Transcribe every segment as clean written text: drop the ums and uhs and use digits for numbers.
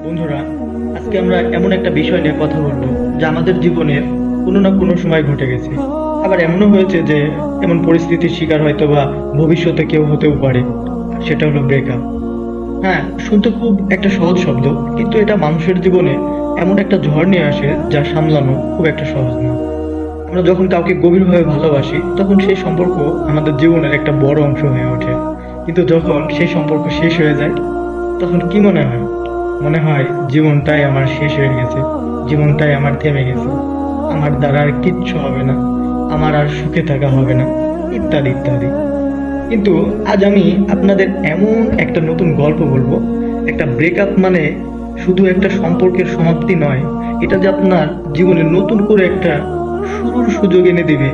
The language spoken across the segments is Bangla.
বন্ধুরা, আজকে আমরা এমন একটা বিষয় নিয়ে কথা বলবো যা আমাদের জীবনের কোনো না কোনো সময় ঘটে গেছে। আবার এমনও হয়েছে যে এমন পরিস্থিতির শিকার হয়তো বা ভবিষ্যতে কেউ হতেও পারে। সেটা হলো ব্রেকআপ। হ্যাঁ, শুনতে খুব একটা সহজ শব্দ, কিন্তু এটা মানুষের জীবনে এমন একটা ঝড় নিয়ে আসে যা সামলানো খুব একটা সহজ না। আমরা যখন কাউকে গভীরভাবে ভালোবাসি তখন সেই সম্পর্ক আমাদের জীবনের একটা বড় অংশ হয়ে ওঠে। কিন্তু যখন সেই সম্পর্ক শেষ হয়ে যায় তখন কি মনে হয়? মনে হয় জীবনটাই আমার শেষ হয়ে গেছে, জীবনটাই আমার থেমে গেছে, আমার দ্বারা আর কিচ্ছু হবে না, আমার আর সুখে থাকা হবে না, ইত্যাদি ইত্যাদি। কিন্তু আজ আমি আপনাদের এমন একটা নতুন গল্প বলবো। একটা ব্রেকআপ মানে শুধু একটা সম্পর্কের সমাপ্তি নয়, এটা যে আপনার জীবনে নতুন করে একটা শুরুর সুযোগ এনে দিবে,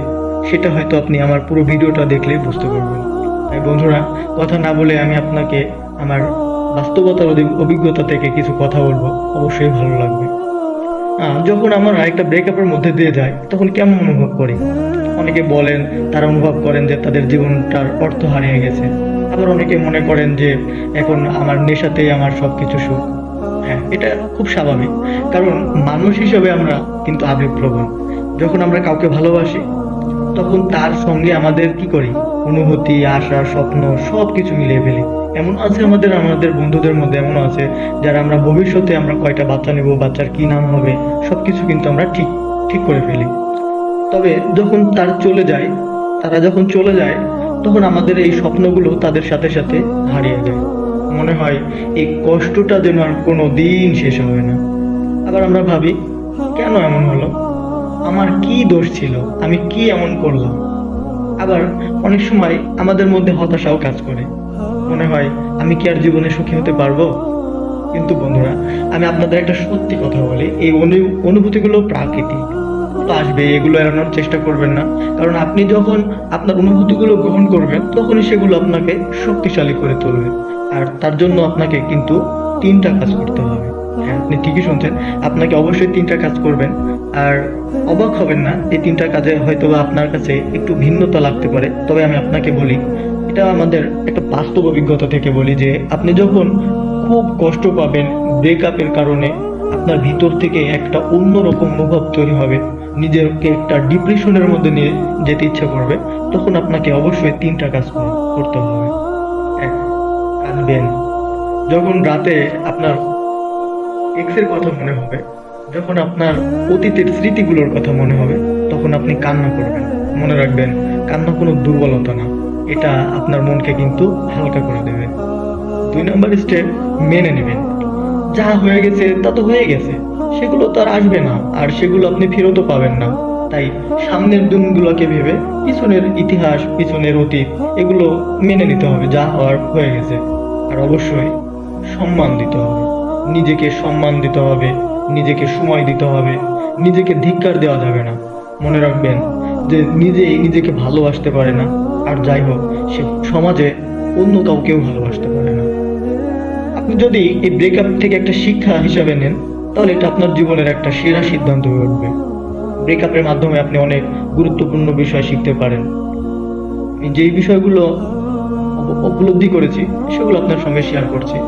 সেটা হয়তো আপনি আমার পুরো ভিডিওটা দেখলেই বুঝতে পারবেন। তাই বন্ধুরা, কথা না বলে আমি আপনাকে আমার বাস্তবতার অভিজ্ঞতা থেকে কিছু কথা বলবো, অবশ্যই ভালো লাগবে। যখন আমরা একটা ব্রেকআপের মধ্যে দিয়ে যাই তখন কেমন অনুভব করি? অনেকে বলেন তারা অনুভব করেন যে তাদের জীবনটার অর্থ হারিয়ে গেছে। আবার অনেকে মনে করেন যে এখন আমার নেশাতেই আমার সবকিছু সুখ। হ্যাঁ, এটা খুব স্বাভাবিক, কারণ মানুষ হিসেবে আমরা কিন্তু আবেগপ্রবণ। যখন আমরা কাউকে ভালোবাসি তখন তার সঙ্গে আমাদের কি করি, অনুভূতি, আশা, স্বপ্ন সবকিছু মিলিয়ে ফেলি। এমন আছে আমাদের আমাদের বন্ধুদের মধ্যে এমন আছে যারা আমরা ভবিষ্যতে আমরা কয়টা বাচ্চা নেব, বাচ্চার কি নাম হবে, সবকিছু কিন্তু আমরা ঠিক ঠিক করে ফেলি। তবে যখন তারা যখন চলে যায় তখন আমাদের এই স্বপ্নগুলো তাদের সাথে সাথে হারিয়ে যায়। মনে হয় এই কষ্টটা যেন আর কোনো দিন শেষ হবে না। আবার আমরা ভাবি, কেন এমন হলো, আমার কি দোষ ছিল, আমি কি এমন করলাম? আবার অনেক সময় আমাদের মধ্যে হতাশাও কাজ করে। মনে হয় আমি কি আর জীবনে সুখী হতে পারবো? কিন্তু বন্ধুরা, আমি আপনাদের একটা সত্যি কথা বলি, এই অনুভূতিগুলো প্রাকৃতিক, তো আসবে, এগুলো এড়ানোর চেষ্টা করবেন না। কারণ আপনি যখন আপনার অনুভূতিগুলো গ্রহণ করবেন তখনই সেগুলো আপনাকে শক্তিশালী করে তুলবে। আর তার জন্য আপনাকে কিন্তু তিনটা কাজ করতে হবে। হ্যাঁ, আপনি ঠিকই শুনছেন, আপনাকে অবশ্যই তিনটা কাজ করবেন। আর অবাক হবেন না, এই তিনটা কাজে হয়তো বা আপনার কাছে একটু ভিন্নতা লাগতে পারে, তবে আমি আপনাকে বলি, এটা আমাদের একটা বাস্তব অভিজ্ঞতা থেকে বলি যে আপনি যখন খুব কষ্ট পাবেন ব্রেকআপের কারণে, আপনার ভিতর থেকে একটা অন্যরকম অনুভব তৈরি হবে, নিজেকে একটা ডিপ্রেশনের মধ্যে নিয়ে যেতে ইচ্ছা করবে, তখন আপনাকে অবশ্যই তিনটা কাজ করতে হবে। এক, কাঁদবেন। যখন রাতে আপনার এক্সের কথা মনে হবে, যখন আপনার অতীতের স্মৃতিগুলোর কথা মনে হবে, তখন আপনি কান্না করবেন। মনে রাখবেন, কান্না কোনো দুর্বলতা না, এটা আপনার মনকে কিন্তু হালকা করে দেবে। 2 নম্বর স্টেপ, মেনে নেবেন। যা হয়ে গেছে তা তো হয়ে গেছে, সেগুলো তো আর আসবে না, আর সেগুলো আপনি ফেরতও পাবেন না। তাই সামনের দিনগুলোকে ভেবে পিছনের ইতিহাস, পিছনের অতীত, এগুলো মেনে নিতে হবে, যা হওয়ার হয়ে গেছে। আর অবশ্যই সম্মান দিতে হবে, নিজেকে সম্মান দিতে হবে, নিজেকে সময় দিতে হবে, নিজেকে ধিক্কার দেওয়া যাবে না। মনে রাখবেন যে নিজেই নিজেকে ভালোবাসতে পারে না, আর যাই হোক, সে সমাজে অন্য কাউকেও ভালোবাসতে পারে না। আপনি যদি এই ব্রেকআপ থেকে একটা শিক্ষা হিসাবে নেন, তাহলে এটা আপনার জীবনের একটা সেরা সিদ্ধান্ত হয়ে উঠবে। ব্রেকআপের মাধ্যমে আপনি অনেক গুরুত্বপূর্ণ বিষয় শিখতে পারেন। আমি যেই বিষয়গুলো উপলব্ধি করেছি সেগুলো আপনার সঙ্গে শেয়ার করছি।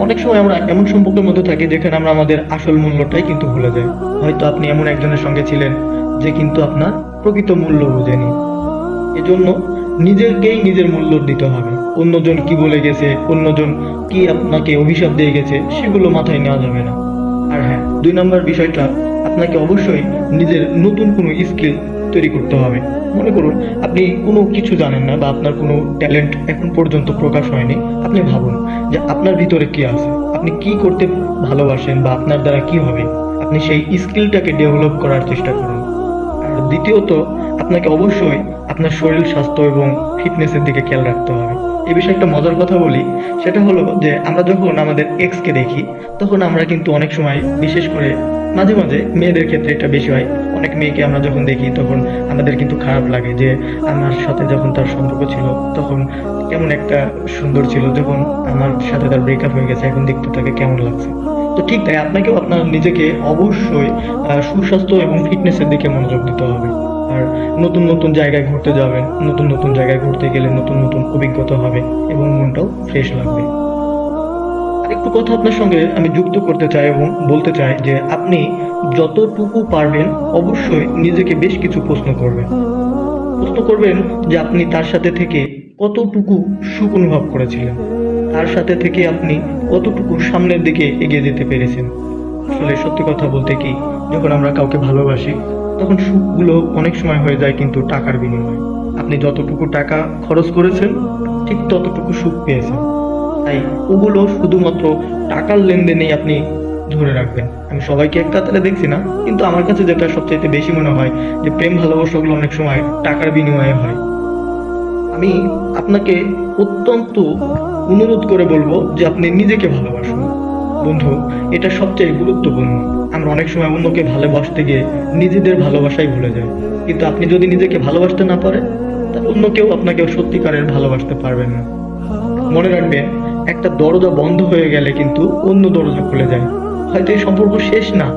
অনেক সময় আমরা এমন সম্পর্কের মধ্যে থাকি যেখানে আমরা আমাদের আসল মূল্যটাই কিন্তু ভুলে যাই। হয়তো আপনি এমন একজনের সঙ্গে ছিলেন যে কিন্তু আপনার প্রকৃত মূল্য বোঝেনি। এজন্য নিজেকেই নিজের মূল্য দিতে হবে। অন্যজন কি বলে গেছে, অন্যজন কি আপনাকে অভিশাপ দিয়ে গেছে, সেগুলো মাথায় নেওয়া যাবে না। আর হ্যাঁ, 2 নম্বর বিষয়টা, আপনাকে অবশ্যই নিজের নতুন কোনো স্কিল তৈরি করতে হবে। মনে করুন আপনি কোনো কিছু জানেন না, বা আপনার কোনো ট্যালেন্ট এখন পর্যন্ত প্রকাশ হয়নি। আপনি ভাবুন যে আপনার ভিতরে কি আছে, আপনি কি করতে ভালোবাসেন, বা আপনার দ্বারা কি হবে, আপনি সেই স্কিলটাকে ডেভেলপ করার চেষ্টা করুন। আর দ্বিতীয়ত, আপনাকে অবশ্যই আপনার শরীর স্বাস্থ্য এবং ফিটনেসের দিকে খেয়াল রাখতে হবে। এই বিষয়ে একটা মজার কথা বলি, সেটা হলো যে আমরা যখন আমাদের এক্সকে দেখি তখন আমরা কিন্তু অনেক সময়, বিশেষ করে মাঝে মাঝে মেয়েদের ক্ষেত্রে এটা বেশি হয়, অনেক মেয়েকে আমরা যখন দেখি তখন আমাদের কিন্তু খারাপ লাগে যে আমার সাথে যখন তার সম্পর্ক ছিল তখন কেমন একটা সুন্দর ছিল, যখন আমার সাথে তার ব্রেকআপ হয়ে গেছে এখন দেখতে তাকে কেমন লাগছে। তো ঠিক তাই আপনাকেও আপনার নিজেকে অবশ্যই সুস্বাস্থ্য এবং ফিটনেসের দিকে মনোযোগ দিতে হবে। আর নতুন নতুন জায়গায় ঘুরতে যাবেন, নতুন নতুন জায়গায় ঘুরতে গেলে নতুন নতুন অভিজ্ঞতা হবে এবং মনটাও ফ্রেশ লাগবে। আরেকটু কথা আপনার সঙ্গে আমি যুক্ত করতে চাই এবং বলতে চাই যে আপনি যতটুকু পারবেন অবশ্যই নিজেকে বেশ কিছু প্রশ্ন করবেন। প্রশ্ন করবেন যে আপনি তার সাথে থেকে কতটুকু সুখ অনুভব করেছিলেন, তার সাথে থেকে আপনি কতটুকু সামনের দিকে এগিয়ে যেতে পেরেছেন। আসলে সত্যি কথা বলতে কি, যখন আমরা কাউকে ভালোবাসি তখন সুখগুলো অনেক সময় হয়ে যায় কিন্তু টাকার বিনিময়ে। আপনি যতটুকু টাকা খরচ করেছেন ঠিক ততটুকু সুখ পেয়েছেন। তাই ওগুলো শুধুমাত্র টাকার লেনদেনেই আপনি ধরে রাখবেন। আমি সবাইকে এক কাতারে দেখছি না, কিন্তু আমার কাছে যেটা সবচাইতে বেশি মনে হয় যে প্রেম ভালোবাসাগুলো অনেক সময় টাকার বিনিময়ে হয়। আমি আপনাকে অত্যন্ত অনুরোধ করে বলবো যে আপনি নিজেকে ভালোবাসুন। বন্ধু, এটা সবচেয়ে গুরুত্বপূর্ণ। আমরা অনেক সময় অন্যকে ভালোবাসতে গিয়ে নিজেদের ভালোবাসাই ভুলে যাই। কিন্তু আপনি যদি নিজেকে ভালোবাসতে না পারেন, তাহলে অন্য কেউ আপনাকে সত্যিকারের ভালোবাসতে পারবেন না। মনে রাখবেন, একটা দরজা বন্ধ হয়ে গেলে কিন্তু অন্য দরজা খুলে যায়। হয়তো এই সম্পর্ক শেষ না,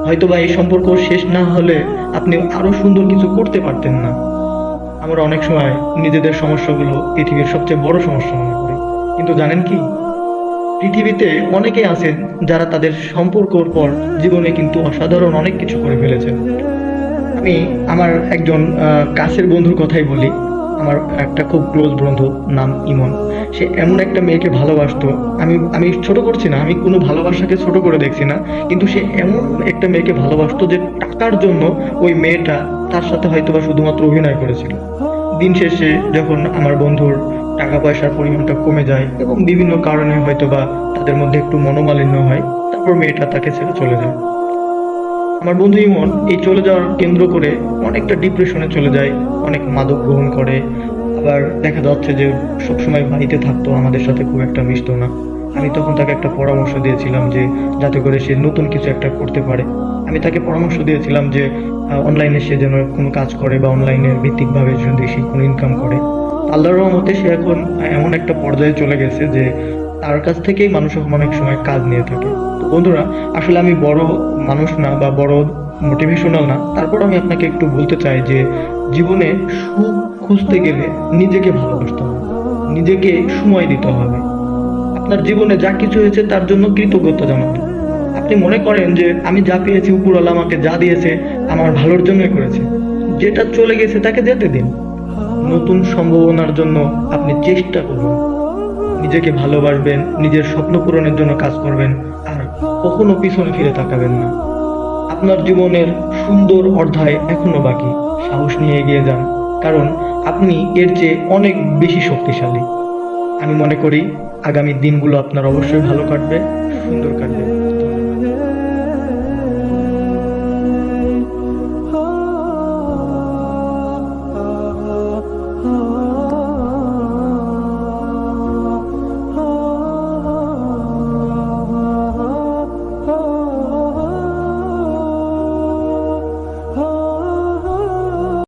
হয়তো বা এই সম্পর্ক শেষ না হলে আপনি আরো সুন্দর কিছু করতে পারতেন না। আমরা অনেক সময় নিজেদের সমস্যাগুলো পৃথিবীর সবচেয়ে বড় সমস্যা মনে করি, কিন্তু জানেন কি, পৃথিবীতে অনেকেই আছেন যারা তাদের সম্পর্কর পর জীবনে কিন্তু অসাধারণ অনেক কিছু করে ফেলেছেন। আমি আমার একজন কাছের বন্ধুর কথাই বলি। আমার একটা খুব ক্লোজ বন্ধু, নাম ইমন। সে এমন একটা মেয়েকে ভালোবাসতো। আমি আমি ছোট করছি না, আমি কোনো ভালোবাসাকে ছোট করে দেখছি না, কিন্তু সে এমন একটা মেয়েকে ভালোবাসতো যে টাকার জন্য ওই মেয়েটা তার সাথে হয়তোবা শুধুমাত্র অভিনয় করেছিল। দিন শেষে যখন আমার বন্ধুর টাকা পয়সার পরিমাণটা কমে যায় এবং বিভিন্ন কারণে হয়তোবা তাদের মধ্যে একটু মনোমালিন্য হয়, তারপর মেয়েটা তাকে ছেড়ে চলে যায়। আমার বন্ধু ইমন এই চলে যাওয়ার কেন্দ্র করে অনেকটা ডিপ্রেশনে চলে যায়, অনেক মাদক গ্রহণ করে। আবার দেখা যাচ্ছে যে সবসময় বাড়িতে থাকতো, আমাদের সাথে খুব একটা মিশতো না। আমি তখন তাকে একটা পরামর্শ দিয়েছিলাম যে যাতে করে সে নতুন কিছু একটা করতে পারে। আমি তাকে পরামর্শ দিয়েছিলাম যে অনলাইনে সে যেন কোনো কাজ করে বা অনলাইনের ভিত্তিকভাবে যদি সে কোনো ইনকাম করে। আল্লাহর রহমতে সে এখন এমন একটা পর্যায়ে চলে গেছে যে তার কাছ থেকেই মানুষ অনেক সময় কাজ নিয়ে থাকে। তো বন্ধুরা, আসলে আমি বড় মানুষ না বা বড় মোটিভেশনাল না, তারপর আমি আপনাকে একটু বলতে চাই যে জীবনে সুখ খুঁজতে গেলে নিজেকে ভালোবাসতে হবে, নিজেকে সময় দিতে হবে। আপনার জীবনে যা কিছু হয়েছে তার জন্য কৃতজ্ঞতা জানাবেন। আপনি মনে করেন যে আমি যা পেয়েছি উপরওয়ালা আমাকে যা দিয়েছে আমার ভালোর জন্যই করেছে, যেটা চলে গেছে তাকে যেতে দিন। নতুন সম্ভাবনার জন্য আপনি চেষ্টা করুন, নিজেকে ভালোবাসবেন, নিজের স্বপ্ন পূরণের জন্য কাজ করবেন, আর কখনো পিছনে ফিরে তাকাবেন না। আপনার জীবনের সুন্দর অধ্যায় এখনো বাকি। সাহস নিয়ে এগিয়ে যান, কারণ আপনি এর চেয়ে অনেক বেশি শক্তিশালী। আমি মনে করি আগামী দিনগুলো আপনার অবশ্যই ভালো কাটবে, সুন্দর কাটবে।